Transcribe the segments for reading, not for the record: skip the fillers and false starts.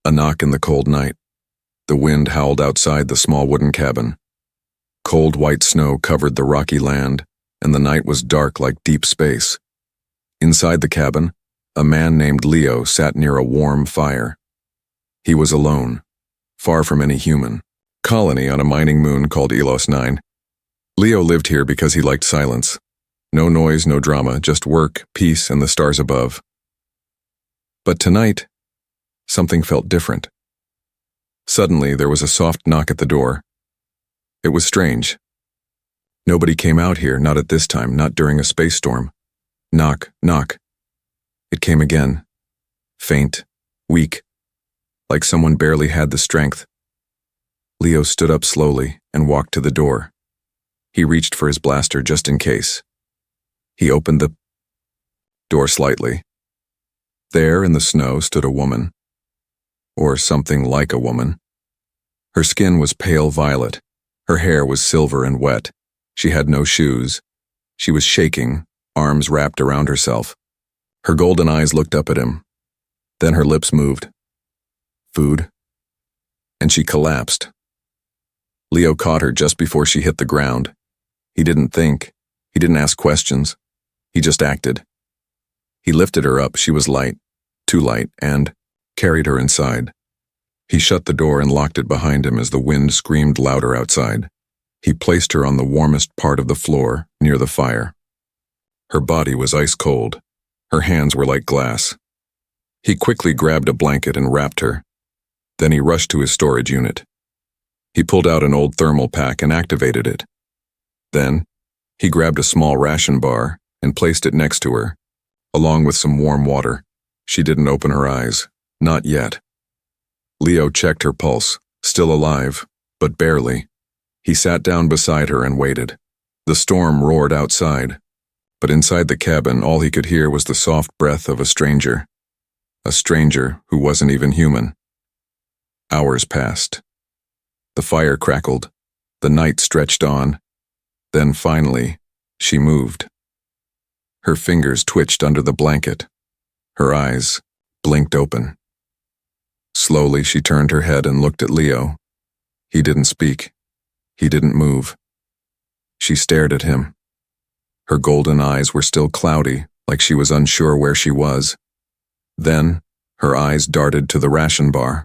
A knock in the cold night. The wind howled outside the small wooden cabin. Cold white snow covered the rocky land, and the night was dark like deep space. Inside the cabin, a man named Leo sat near a warm fire. He was alone, far from any human colony on a mining moon called Elos 9. Leo lived here because he liked silence. No noise, no drama, just work, peace, and the stars above. But tonight, something felt different. Suddenly, there was a soft knock at the door. It was strange. Nobody came out here, not at this time, not during a space storm. Knock, knock. It came again. Faint, weak, like someone barely had the strength. Leo stood up slowly and walked to the door. He reached for his blaster just in case. He opened the door slightly. There in the snow stood a woman. Or something like a woman. Her skin was pale violet. Her hair was silver and wet. She had no shoes. She was shaking, arms wrapped around herself. Her golden eyes looked up at him. Then her lips moved. Food. And she collapsed. Leo caught her just before she hit the ground. He didn't think. He didn't ask questions. He just acted. He lifted her up. She was light, too light, and carried her inside. He shut the door and locked it behind him as the wind screamed louder outside. He placed her on the warmest part of the floor, near the fire. Her body was ice cold. Her hands were like glass. He quickly grabbed a blanket and wrapped her. Then he rushed to his storage unit. He pulled out an old thermal pack and activated it. Then, he grabbed a small ration bar and placed it next to her, along with some warm water. She didn't open her eyes. Not yet. Leo checked her pulse, still alive, but barely. He sat down beside her and waited. The storm roared outside, but inside the cabin all he could hear was the soft breath of a stranger who wasn't even human. Hours passed. The fire crackled. The night stretched on. Then finally, she moved. Her fingers twitched under the blanket. Her eyes blinked open. Slowly, she turned her head and looked at Leo. He didn't speak. He didn't move. She stared at him. Her golden eyes were still cloudy, like she was unsure where she was. Then, her eyes darted to the ration bar.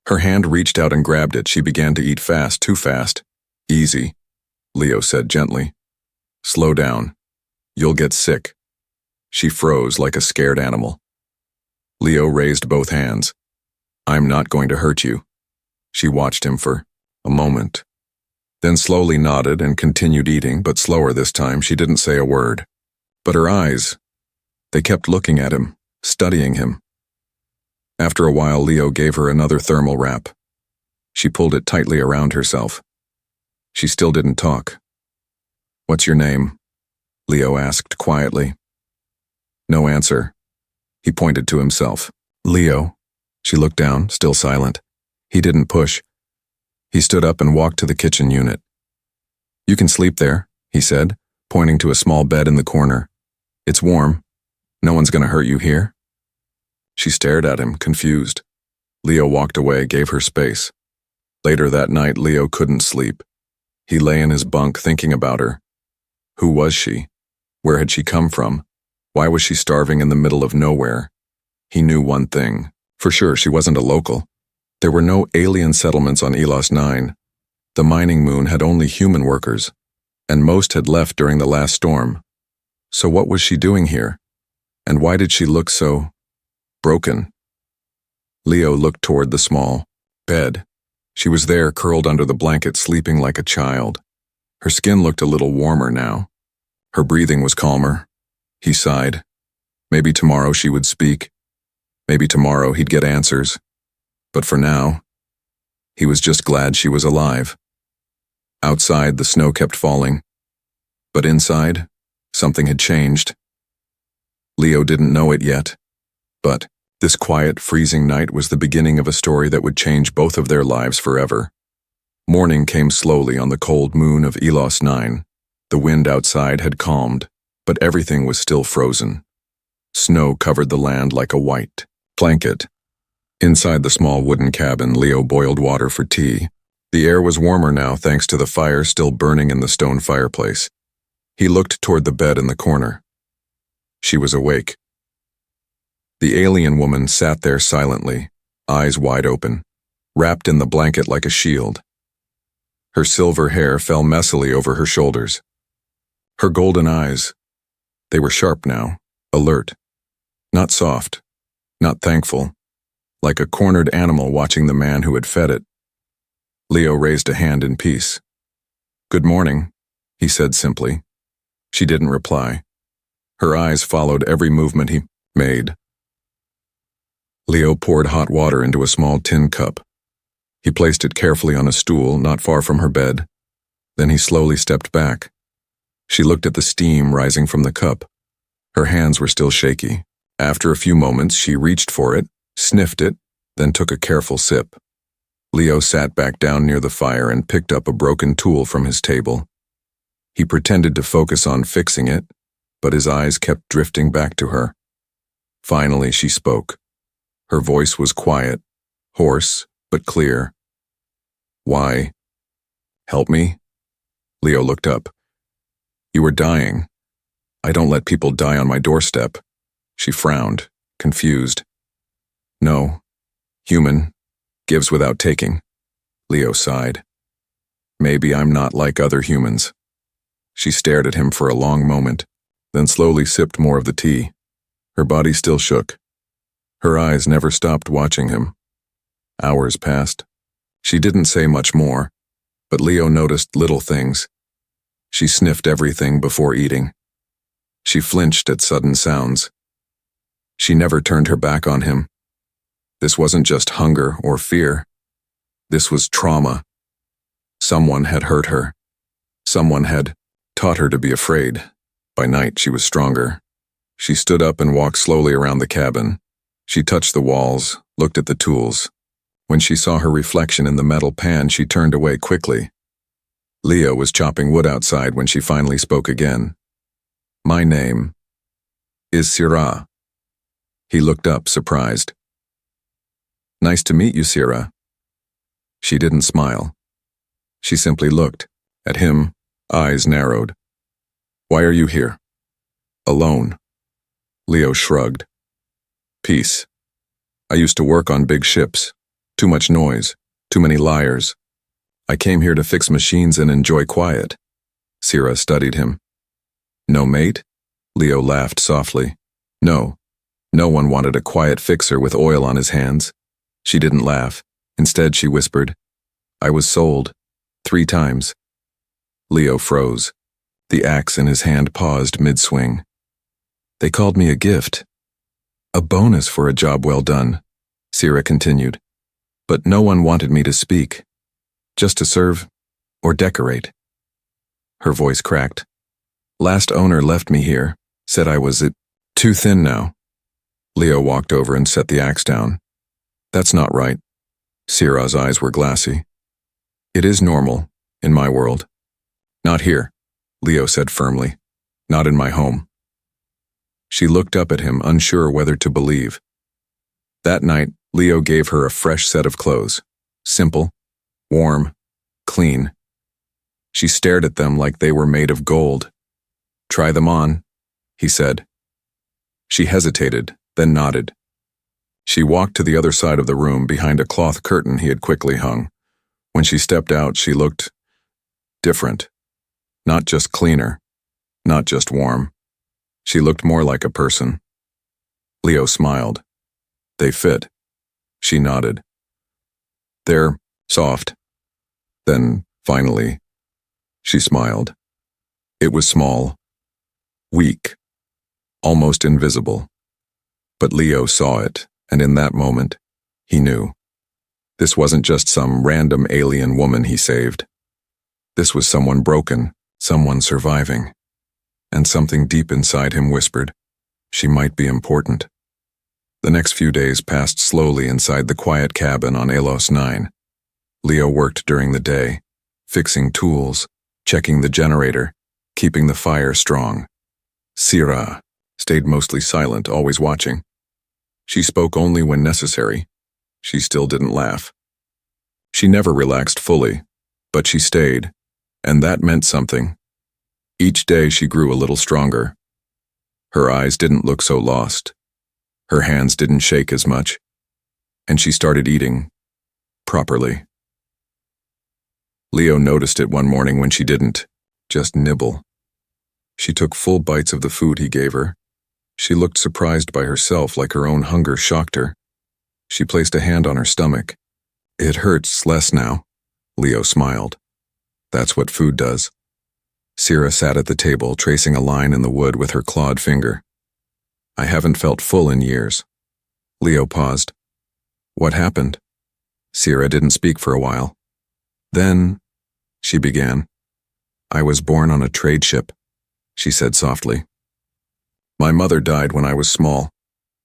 Her hand reached out and grabbed it. She began to eat fast, too fast. Easy, Leo said gently. Slow down. You'll get sick. She froze like a scared animal. Leo raised both hands. I'm not going to hurt you. She watched him for a moment, then slowly nodded and continued eating, but slower this time. She didn't say a word. But her eyes, they kept looking at him, studying him. After a while, Leo gave her another thermal wrap. She pulled it tightly around herself. She still didn't talk. What's your name? Leo asked quietly. No answer. He pointed to himself. Leo. She looked down, still silent. He didn't push. He stood up and walked to the kitchen unit. You can sleep there, he said, pointing to a small bed in the corner. It's warm. No one's going to hurt you here. She stared at him, confused. Leo walked away, gave her space. Later that night, Leo couldn't sleep. He lay in his bunk thinking about her. Who was she? Where had she come from? Why was she starving in the middle of nowhere? He knew one thing. For sure, she wasn't a local. There were no alien settlements on Elos 9. The mining moon had only human workers, and most had left during the last storm. So what was she doing here? And why did she look so broken? Leo looked toward the small bed. She was there, curled under the blanket, sleeping like a child. Her skin looked a little warmer now. Her breathing was calmer. He sighed. Maybe tomorrow she would speak. Maybe tomorrow he'd get answers. But for now, he was just glad she was alive. Outside, the snow kept falling. But inside, something had changed. Leo didn't know it yet. But this quiet, freezing night was the beginning of a story that would change both of their lives forever. Morning came slowly on the cold moon of Elos 9. The wind outside had calmed, but everything was still frozen. Snow covered the land like a white blanket. Inside the small wooden cabin, Leo boiled water for tea. The air was warmer now thanks to the fire still burning in the stone fireplace. He looked toward the bed in the corner. She was awake. The alien woman sat there silently, eyes wide open, wrapped in the blanket like a shield. Her silver hair fell messily over her shoulders. Her golden eyes, they were sharp now, alert. Not soft, not thankful, like a cornered animal watching the man who had fed it. Leo raised a hand in peace. "Good morning," he said simply. She didn't reply. Her eyes followed every movement he made. Leo poured hot water into a small tin cup. He placed it carefully on a stool not far from her bed. Then he slowly stepped back. She looked at the steam rising from the cup. Her hands were still shaky. After a few moments, she reached for it, sniffed it, then took a careful sip. Leo sat back down near the fire and picked up a broken tool from his table. He pretended to focus on fixing it, but his eyes kept drifting back to her. Finally, she spoke. Her voice was quiet, hoarse, but clear. "Why? Help me?" Leo looked up. "You were dying. I don't let people die on my doorstep." She frowned, confused. "No. Human. Gives without taking." Leo sighed. "Maybe I'm not like other humans." She stared at him for a long moment, then slowly sipped more of the tea. Her body still shook. Her eyes never stopped watching him. Hours passed. She didn't say much more, but Leo noticed little things. She sniffed everything before eating. She flinched at sudden sounds. She never turned her back on him. This wasn't just hunger or fear. This was trauma. Someone had hurt her. Someone had taught her to be afraid. By night, she was stronger. She stood up and walked slowly around the cabin. She touched the walls, looked at the tools. When she saw her reflection in the metal pan, she turned away quickly. Leo was chopping wood outside when she finally spoke again. "My name is Syrah." He looked up, surprised. "Nice to meet you, Syrah." She didn't smile. She simply looked at him, eyes narrowed. "Why are you here?" "Alone." Leo shrugged. "Peace. I used to work on big ships. Too much noise, too many liars. I came here to fix machines and enjoy quiet." Syrah studied him. "No mate?" Leo laughed softly. "No. No one wanted a quiet fixer with oil on his hands." She didn't laugh. Instead, she whispered, "I was sold. 3 times." Leo froze. The axe in his hand paused mid-swing. "They called me a gift. A bonus for a job well done," Syrah continued. "But no one wanted me to speak. Just to serve or decorate." Her voice cracked. "Last owner left me here, said I was too thin now." Leo walked over and set the axe down. "That's not right." Syrah's eyes were glassy. "It is normal, in my world." "Not here," Leo said firmly. "Not in my home." She looked up at him, unsure whether to believe. That night, Leo gave her a fresh set of clothes. Simple, warm, clean. She stared at them like they were made of gold. "Try them on," he said. She hesitated, then nodded. She walked to the other side of the room behind a cloth curtain he had quickly hung. When she stepped out, she looked different. Not just cleaner, not just warm. She looked more like a person. Leo smiled. "They fit." She nodded. "They're soft." Then, finally, she smiled. It was small, weak, almost invisible. But Leo saw it, and in that moment, he knew. This wasn't just some random alien woman he saved. This was someone broken, someone surviving. And something deep inside him whispered, she might be important. The next few days passed slowly inside the quiet cabin on Alos 9. Leo worked during the day, fixing tools, checking the generator, keeping the fire strong. Syrah stayed mostly silent, always watching. She spoke only when necessary, She still didn't laugh. She never relaxed fully, but she stayed, and that meant something. Each day she grew a little stronger. Her eyes didn't look so lost. Her hands didn't shake as much. And she started eating properly. Leo noticed it one morning when she didn't just nibble. She took full bites of the food he gave her. She looked surprised by herself, like her own hunger shocked her. She placed a hand on her stomach. It hurts less now. Leo smiled. That's what food does. Sira sat at the table, tracing a line in the wood with her clawed finger. I haven't felt full in years. Leo paused. What happened? Sira didn't speak for a while. Then, she began. I was born on a trade ship, she said softly. My mother died when I was small.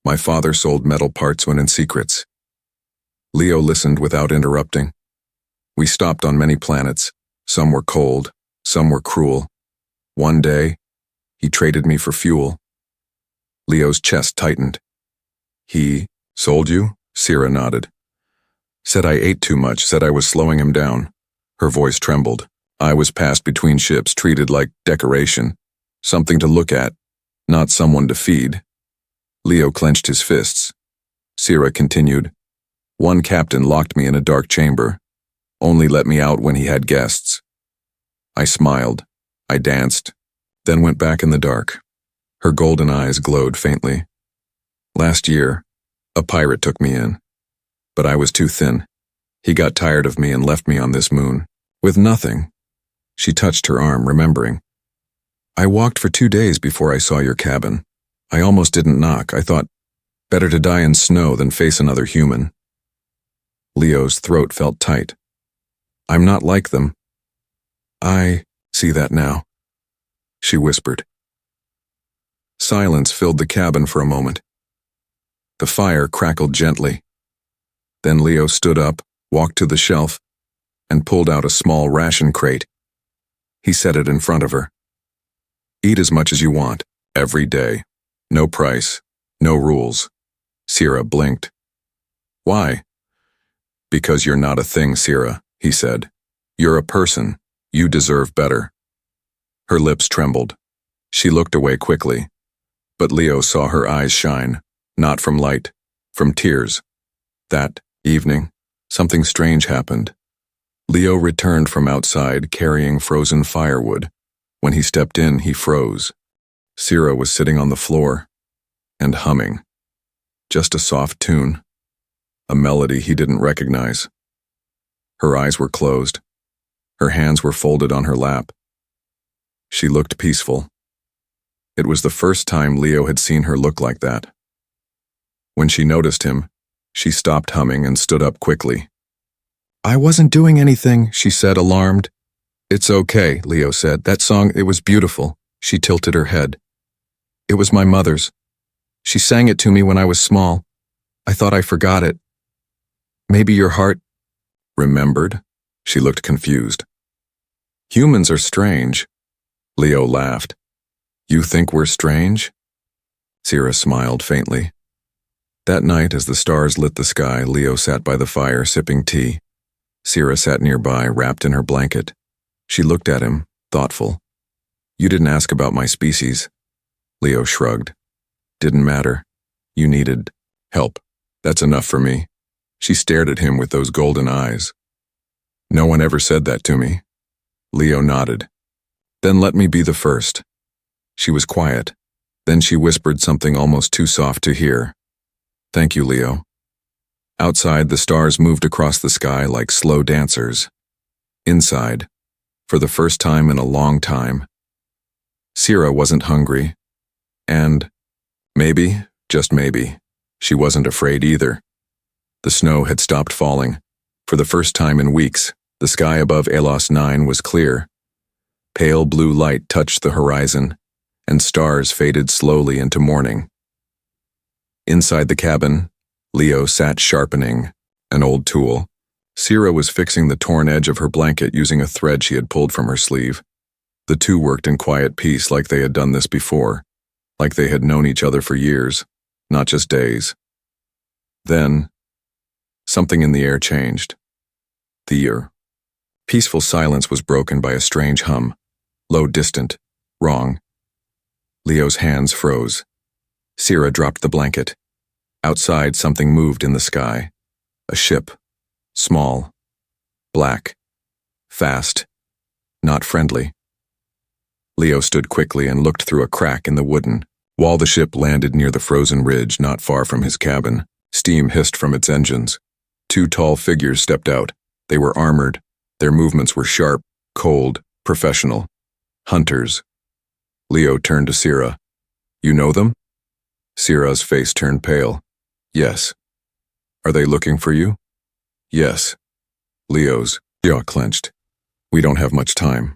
My father sold metal parts when in secrets. Leo listened without interrupting. We stopped on many planets. Some were cold, some were cruel. One day, he traded me for fuel. Leo's chest tightened. He sold you? Sira nodded. Said I ate too much, said I was slowing him down. Her voice trembled. I was passed between ships, treated like decoration. Something to look at, not someone to feed. Leo clenched his fists. Sira continued. One captain locked me in a dark chamber. Only let me out when he had guests. I smiled. I danced, then went back in the dark. Her golden eyes glowed faintly. Last year, a pirate took me in. But I was too thin. He got tired of me and left me on this moon. With nothing. She touched her arm, remembering. I walked for 2 days before I saw your cabin. I almost didn't knock. I thought, better to die in snow than face another human. Leo's throat felt tight. I'm not like them. I see that now, she whispered. Silence filled the cabin for a moment. The fire crackled gently. Then Leo stood up, walked to the shelf, and pulled out a small ration crate. He set it in front of her. Eat as much as you want, every day. No price, no rules. Sira blinked. Why? Because you're not a thing, Sira, he said. You're a person. You deserve better. Her lips trembled. She looked away quickly. But Leo saw her eyes shine, not from light, from tears. That evening, something strange happened. Leo returned from outside carrying frozen firewood. When he stepped in, he froze. Sira was sitting on the floor and humming. Just a soft tune, a melody he didn't recognize. Her eyes were closed. Her hands were folded on her lap. She looked peaceful. It was the first time Leo had seen her look like that. When she noticed him, she stopped humming and stood up quickly. I wasn't doing anything, she said, alarmed. It's okay, Leo said. That song, it was beautiful. She tilted her head. It was my mother's. She sang it to me when I was small. I thought I forgot it. Maybe your heart remembered? She looked confused. Humans are strange. Leo laughed. You think we're strange? Sira smiled faintly. That night, as the stars lit the sky, Leo sat by the fire sipping tea. Sira sat nearby, wrapped in her blanket. She looked at him, thoughtful. You didn't ask about my species. Leo shrugged. Didn't matter. You needed help. That's enough for me. She stared at him with those golden eyes. No one ever said that to me. Leo nodded. Then let me be the first. She was quiet. Then she whispered something almost too soft to hear. Thank you, Leo. Outside, the stars moved across the sky like slow dancers. Inside, for the first time in a long time, Sira wasn't hungry. And maybe, just maybe, she wasn't afraid either. The snow had stopped falling. For the first time in weeks, the sky above Elos 9 was clear. Pale blue light touched the horizon, and stars faded slowly into morning. Inside the cabin, Leo sat sharpening an old tool. Sira was fixing the torn edge of her blanket using a thread she had pulled from her sleeve. The two worked in quiet peace, like they had done this before, like they had known each other for years, not just days. Then, Something in the air changed. The ear. Peaceful silence was broken by a strange hum. Low, distant. Wrong. Leo's hands froze. Sierra dropped the blanket. Outside, something moved in the sky. A ship. Small. Black. Fast. Not friendly. Leo stood quickly and looked through a crack in the wooden. While the ship landed near the frozen ridge not far from his cabin, steam hissed from its engines. Two tall figures stepped out. They were armored. Their movements were sharp, cold, professional. Hunters. Leo turned to Sierra. You know them? Sierra's face turned pale. Yes. Are they looking for you? Yes. Leo's jaw clenched. We don't have much time.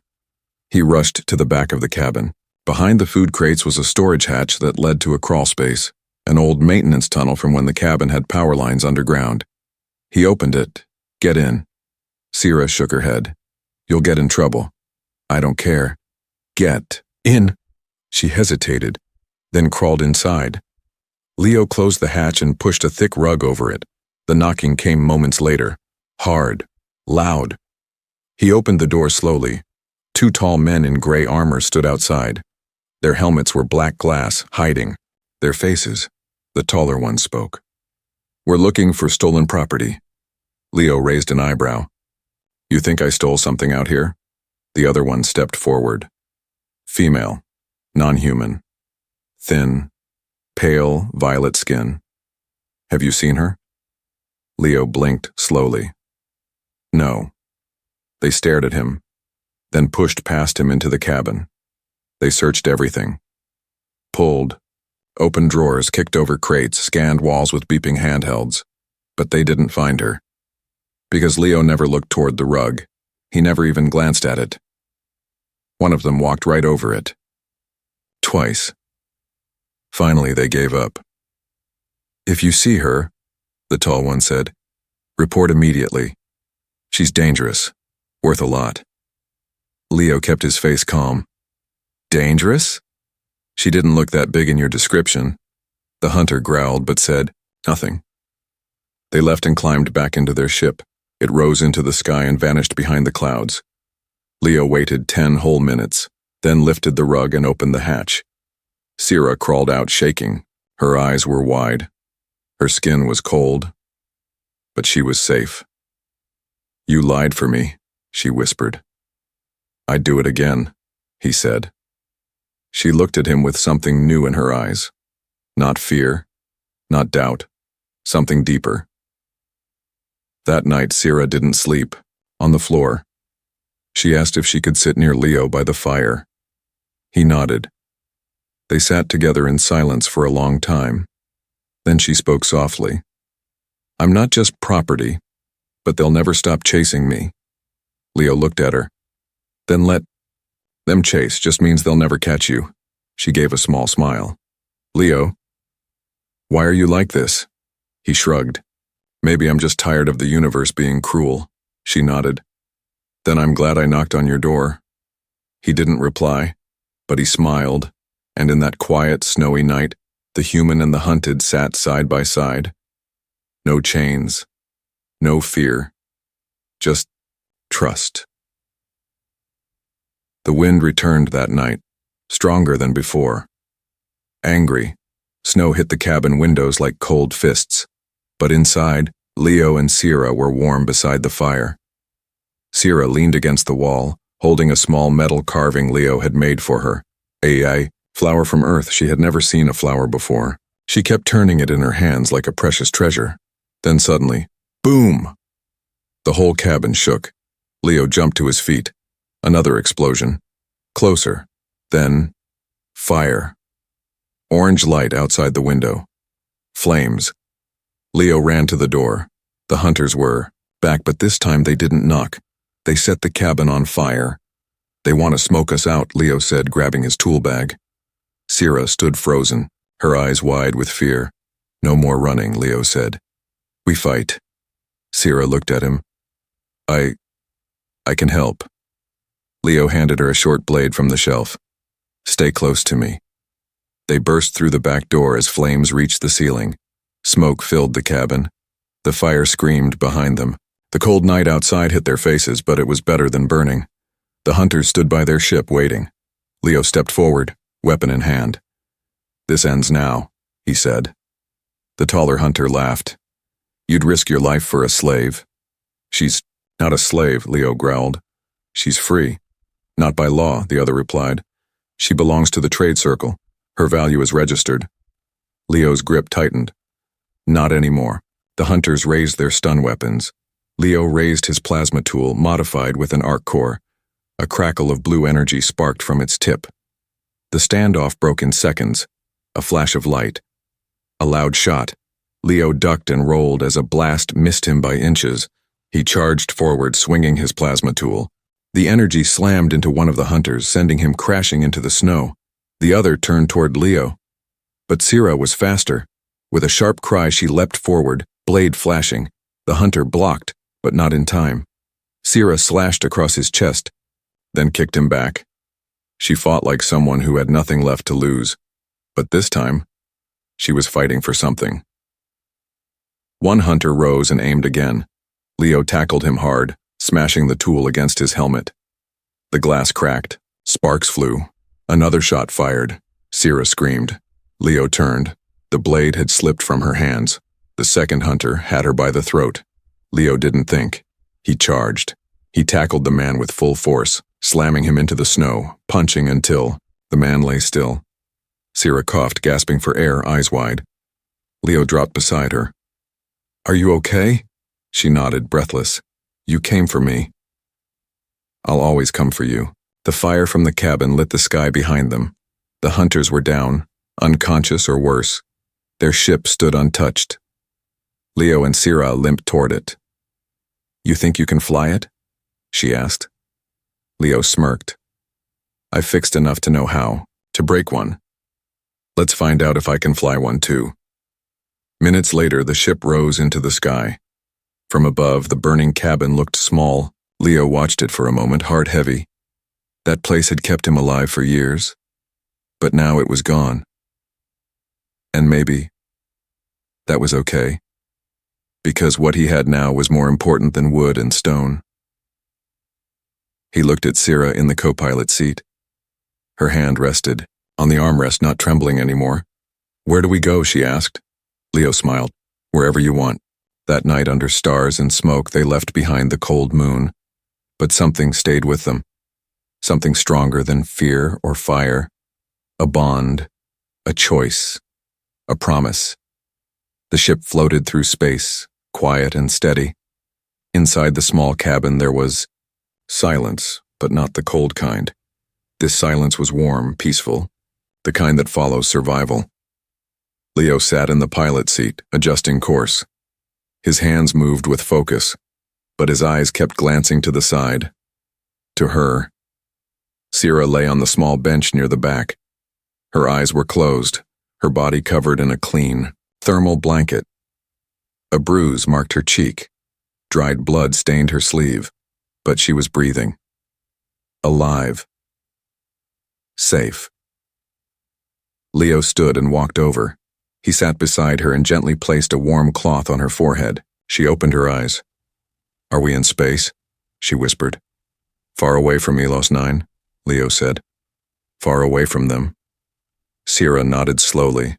He rushed to the back of the cabin. Behind the food crates was a storage hatch that led to a crawl space, an old maintenance tunnel from when the cabin had power lines underground. He opened it. Get in. Sierra shook her head. You'll get in trouble. I don't care. Get in. She hesitated, then crawled inside. Leo closed the hatch and pushed a thick rug over it. The knocking came moments later. Hard. Loud. He opened the door slowly. Two tall men in gray armor stood outside. Their helmets were black glass, hiding. Their faces. The taller one spoke. We're looking for stolen property. Leo raised an eyebrow. You think I stole something out here? The other one stepped forward. Female. Non-human. Thin. Pale, violet skin. Have you seen her? Leo blinked slowly. No. They stared at him, then pushed past him into the cabin. They searched everything. Pulled. Opened drawers, kicked over crates, scanned walls with beeping handhelds. But they didn't find her. Because Leo never looked toward the rug. He never even glanced at it. One of them walked right over it. Twice. Finally, they gave up. If you see her, the tall one said, report immediately. She's dangerous. Worth a lot. Leo kept his face calm. Dangerous? She didn't look that big in your description. The hunter growled but said nothing. They left and climbed back into their ship. It rose into the sky and vanished behind the clouds. Leo waited 10 whole minutes, then lifted the rug and opened the hatch. Sierra crawled out shaking. Her eyes were wide. Her skin was cold, but she was safe. You lied for me, she whispered. I'd do it again, he said. She looked at him with something new in her eyes. Not fear, not doubt, something deeper. That night, Sierra didn't sleep, on the floor. She asked if she could sit near Leo by the fire. He nodded. They sat together in silence for a long time. Then she spoke softly. I'm not just property, but they'll never stop chasing me. Leo looked at her. Then let them chase just means they'll never catch you. She gave a small smile. Leo, why are you like this? He shrugged. Maybe I'm just tired of the universe being cruel. She nodded. Then I'm glad I knocked on your door. He didn't reply, but he smiled, and in that quiet, snowy night, the human and the hunted sat side by side. No chains, no fear, just trust. The wind returned that night, stronger than before. Angry, snow hit the cabin windows like cold fists, but inside, Leo and Sierra were warm beside the fire. Sierra leaned against the wall, holding a small metal carving Leo had made for her. A flower from Earth. She had never seen a flower before. She kept turning it in her hands like a precious treasure. Then suddenly, boom! The whole cabin shook. Leo jumped to his feet. Another explosion. Closer. Then, fire. Orange light outside the window. Flames. Leo ran to the door. The hunters were back, but this time they didn't knock. They set the cabin on fire. They want to smoke us out, Leo said, grabbing his tool bag. Sierra stood frozen, her eyes wide with fear. No more running, Leo said. We fight. Sierra looked at him. I can help. Leo handed her a short blade from the shelf. Stay close to me. They burst through the back door as flames reached the ceiling. Smoke filled the cabin. The fire screamed behind them. The cold night outside hit their faces, but it was better than burning. The hunters stood by their ship, waiting. Leo stepped forward, weapon in hand. "This ends now," he said. The taller hunter laughed. "You'd risk your life for a slave." "She's not a slave," Leo growled. "She's free." "Not by law," the other replied. "She belongs to the trade circle. Her value is registered." Leo's grip tightened. "Not anymore." The hunters raised their stun weapons. Leo raised his plasma tool, modified with an arc core. A crackle of blue energy sparked from its tip. The standoff broke in seconds. A flash of light. A loud shot. Leo ducked and rolled as a blast missed him by inches. He charged forward, swinging his plasma tool. The energy slammed into one of the hunters, sending him crashing into the snow. The other turned toward Leo. But Sira was faster. With a sharp cry, she leapt forward, blade flashing. The hunter blocked, but not in time. Sira slashed across his chest, then kicked him back. She fought like someone who had nothing left to lose. But this time, she was fighting for something. One hunter rose and aimed again. Leo tackled him hard, smashing the tool against his helmet. The glass cracked. Sparks flew. Another shot fired. Sira screamed. Leo turned. The blade had slipped from her hands. The second hunter had her by the throat. Leo didn't think. He charged. He tackled the man with full force, slamming him into the snow, punching until the man lay still. Sira coughed, gasping for air, eyes wide. Leo dropped beside her. "Are you okay?" She nodded, breathless. "You came for me." "I'll always come for you." The fire from the cabin lit the sky behind them. The hunters were down, unconscious or worse. Their ship stood untouched. Leo and Sira limped toward it. "You think you can fly it?" she asked. Leo smirked. "I fixed enough to know how, to break one. Let's find out if I can fly one too." Minutes later, the ship rose into the sky. From above, the burning cabin looked small. Leo watched it for a moment, heart heavy. That place had kept him alive for years. But now it was gone. And maybe that was okay. Because what he had now was more important than wood and stone. He looked at Sira in the co-pilot seat. Her hand rested on the armrest, not trembling anymore. "Where do we go?" she asked. Leo smiled. "Wherever you want." That night, under stars and smoke, they left behind the cold moon. But something stayed with them. Something stronger than fear or fire. A bond. A choice. A promise. The ship floated through space, quiet and steady. Inside the small cabin there was silence, but not the cold kind. This silence was warm, peaceful, the kind that follows survival. Leo sat in the pilot seat, adjusting course. His hands moved with focus, but his eyes kept glancing to the side. To her. Sira lay on the small bench near the back. Her eyes were closed, her body covered in a clean, thermal blanket. A bruise marked her cheek. Dried blood stained her sleeve, but she was breathing. Alive. Safe. Leo stood and walked over. He sat beside her and gently placed a warm cloth on her forehead. She opened her eyes. "Are we in space?" she whispered. "Far away from Milos 9, Leo said. "Far away from them." Sira nodded slowly,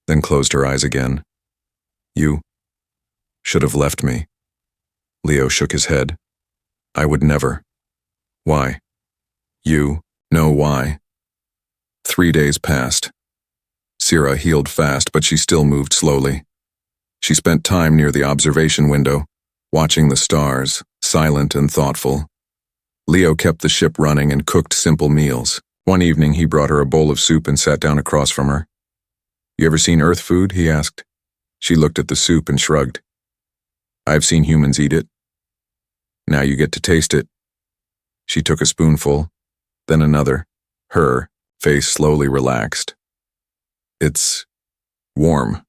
then closed her eyes again. "You should have left me." Leo shook his head. "I would never." "Why?" "You know why." 3 days passed. Sira healed fast, but she still moved slowly. She spent time near the observation window, watching the stars, silent and thoughtful. Leo kept the ship running and cooked simple meals. One evening he brought her a bowl of soup and sat down across from her. "You ever seen Earth food?" he asked. She looked at the soup and shrugged. "I've seen humans eat it. Now you get to taste it." She took a spoonful, then another. Her face slowly relaxed. "It's warm."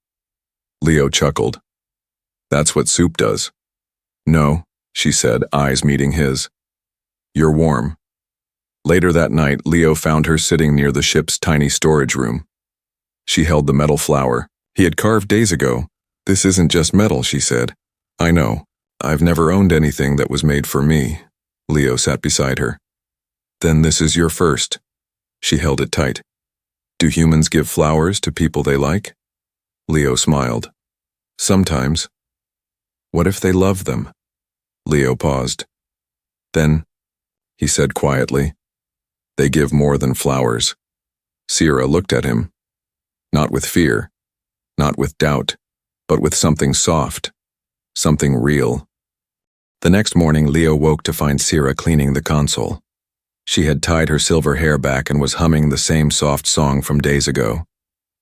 Leo chuckled. "That's what soup does." "No," she said, eyes meeting his. "You're warm." Later that night, Leo found her sitting near the ship's tiny storage room. She held the metal flower he had carved days ago. "This isn't just metal," she said. I know. I've never owned anything that was made for me. Leo sat beside her. Then this is your first. She held it tight. Do humans give flowers to people they like? Leo smiled. Sometimes. What if they love them? Leo paused. Then, he said quietly, they give more than flowers. Sierra looked at him. Not with fear, not with doubt, but with something soft, something real. The next morning, Leo woke to find Sierra cleaning the console. She had tied her silver hair back and was humming the same soft song from days ago.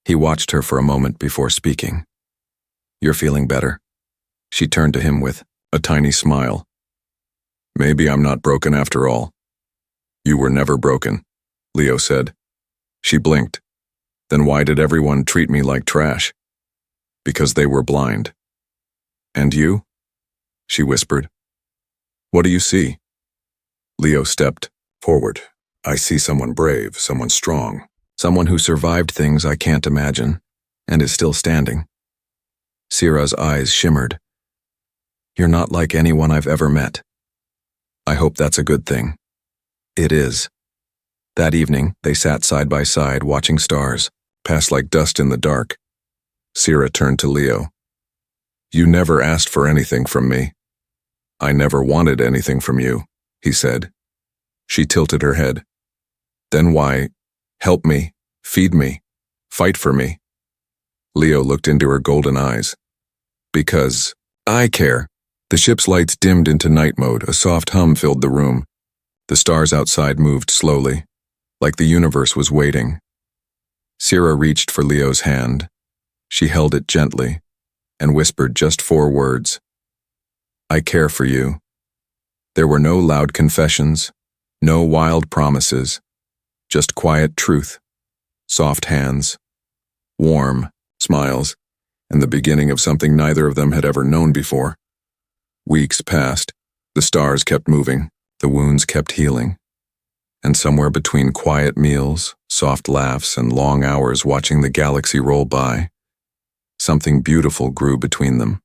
He watched her for a moment before speaking. You're feeling better? She turned to him with a tiny smile. Maybe I'm not broken after all. You were never broken, Leo said. She blinked. Then why did everyone treat me like trash? Because they were blind. And you? She whispered. What do you see? Leo stepped forward. I see someone brave, someone strong, someone who survived things I can't imagine, and is still standing. Sierra's eyes shimmered. You're not like anyone I've ever met. I hope that's a good thing. It is. That evening, they sat side by side watching stars pass like dust in the dark. Sierra turned to Leo. You never asked for anything from me. I never wanted anything from you, he said. She tilted her head. Then why? Help me, feed me, fight for me. Leo looked into her golden eyes. Because I care. The ship's lights dimmed into night mode. A soft hum filled the room. The stars outside moved slowly, like the universe was waiting. Sierra reached for Leo's hand. She held it gently and whispered just 4 words. I care for you. There were no loud confessions, no wild promises, just quiet truth, soft hands, warm smiles, and the beginning of something neither of them had ever known before. Weeks passed. The stars kept moving. The wounds kept healing. And somewhere between quiet meals, soft laughs, and long hours watching the galaxy roll by, something beautiful grew between them.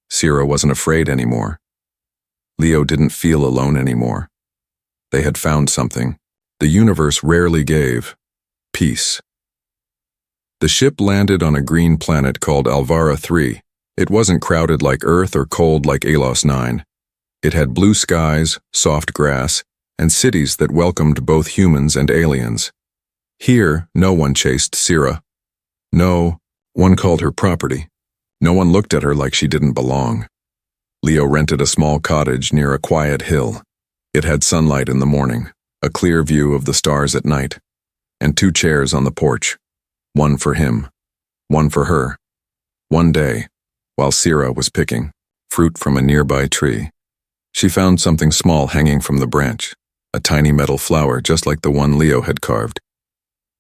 Sierra wasn't afraid anymore. Leo didn't feel alone anymore. They had found something the universe rarely gave: peace. The ship landed on a green planet called Alvara 3. It wasn't crowded like Earth or cold like Alos 9. It had blue skies, soft grass, and cities that welcomed both humans and aliens. Here, no one chased Sierra. No one called her property. No one looked at her like she didn't belong. Leo rented a small cottage near a quiet hill. It had sunlight in the morning, a clear view of the stars at night, and 2 chairs on the porch. One for him, one for her. One day, while Sierra was picking fruit from a nearby tree, she found something small hanging from the branch, a tiny metal flower just like the one Leo had carved.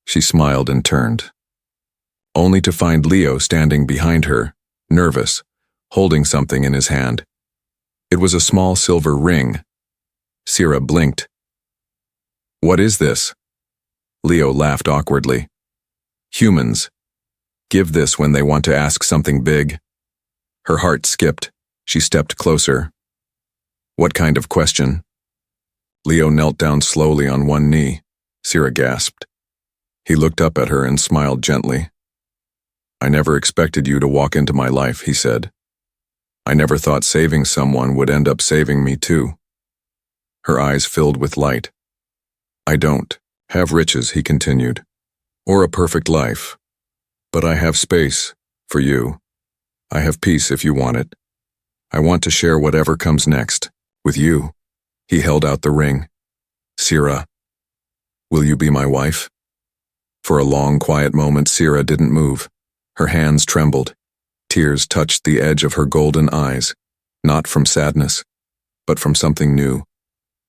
She smiled and turned, only to find Leo standing behind her, nervous, holding something in his hand. It was a small silver ring. Sierra blinked. What is this? Leo laughed awkwardly. Humans give this when they want to ask something big. Her heart skipped. She stepped closer. What kind of question? Leo knelt down slowly on one knee. Sierra gasped. He looked up at her and smiled gently. I never expected you to walk into my life, he said. I never thought saving someone would end up saving me too. Her eyes filled with light. I don't have riches, he continued, or a perfect life, but I have space for you. I have peace if you want it. I want to share whatever comes next with you. He held out the ring. Sierra, will you be my wife? For a long, quiet moment, Sierra didn't move. Her hands trembled. Tears touched the edge of her golden eyes, not from sadness, but from something new,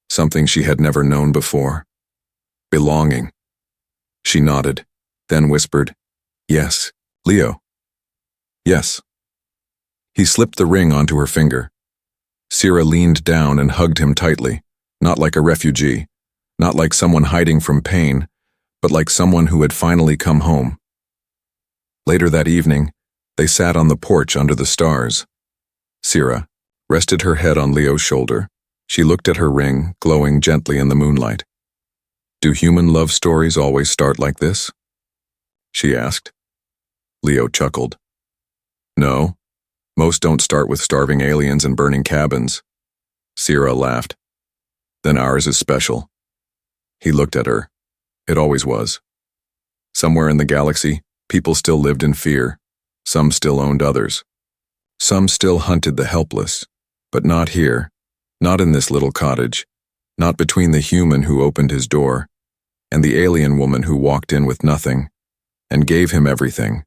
something she had never known before. Belonging. She nodded, then whispered, Yes, Leo. Yes. He slipped the ring onto her finger. Sierra leaned down and hugged him tightly, not like a refugee, not like someone hiding from pain, but like someone who had finally come home. Later that evening, they sat on the porch under the stars. Sierra rested her head on Leo's shoulder. She looked at her ring, glowing gently in the moonlight. "Do human love stories always start like this?" she asked. Leo chuckled. "No, most don't start with starving aliens and burning cabins." Sierra laughed. "Then ours is special." He looked at her. It always was. Somewhere in the galaxy, people still lived in fear. Some still owned others. Some still hunted the helpless. But not here. Not in this little cottage. Not between the human who opened his door and the alien woman who walked in with nothing and gave him everything.